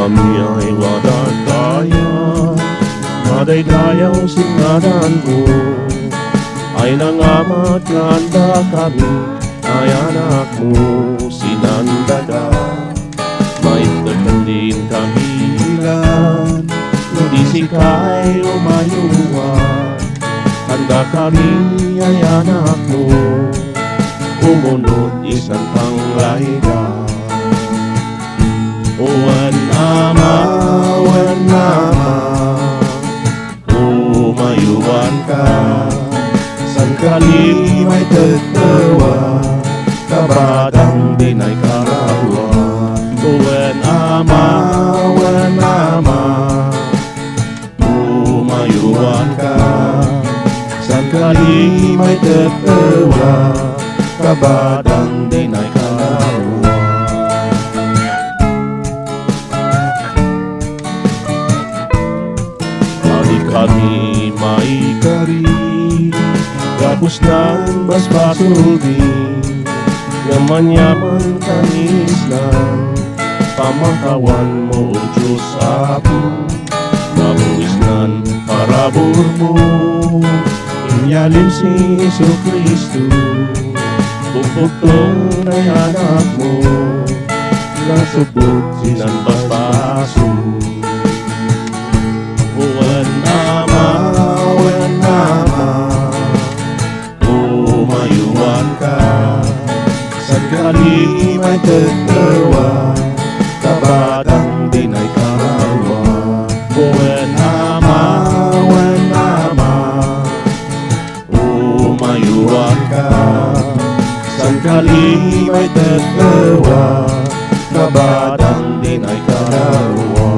kami ay walang daya, madaydayaw singadan mo. Ay nangamat ganda kami, ay anak mo sinandada. May terkendin kamilan, hindi sikay umayuan. Handa kami ay anak mo, umunod isang panglayda. Wan ama, umayuan ka. Sangkali may tertawa, kabadang dinay karawa. Wan ama, umayuan ka. Sangkali may tertawa, kabadang dinay karawa. Kami may kari, gapos ng basbasulin, yaman-yaman kanis lang, pamakawan mo o Diyos apo, mabuwis nan parabor mo, inyalin si Jesu Kristo, bukbugtong ay anak mo, nasubot sinan basbaso. Umayuan ka. Sangkali may tertawa, kabadang dinay karawa. Wan ama, umayuan ka. Sangkali may tertawa, kabadang dinay karawa.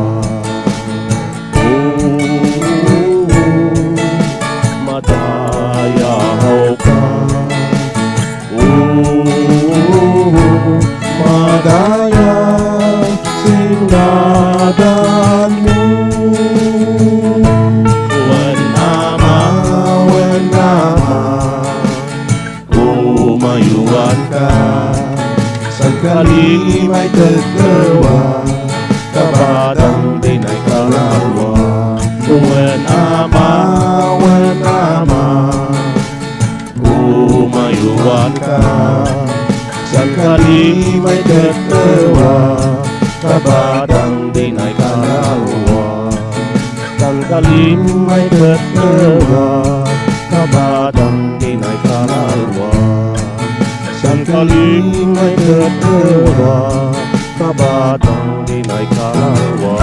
Madaya singadan mo. Wan ama, umayuan ka. Sangkali may tertawa, kabadang dinay karawa. Wan ama, umayuan ka. Sangkali may tertawa, kabadang dinay karawa. Sangkali may tertawa, kabadang dinay karawa. Sangkali may tertawa, kabadang dinay karawa.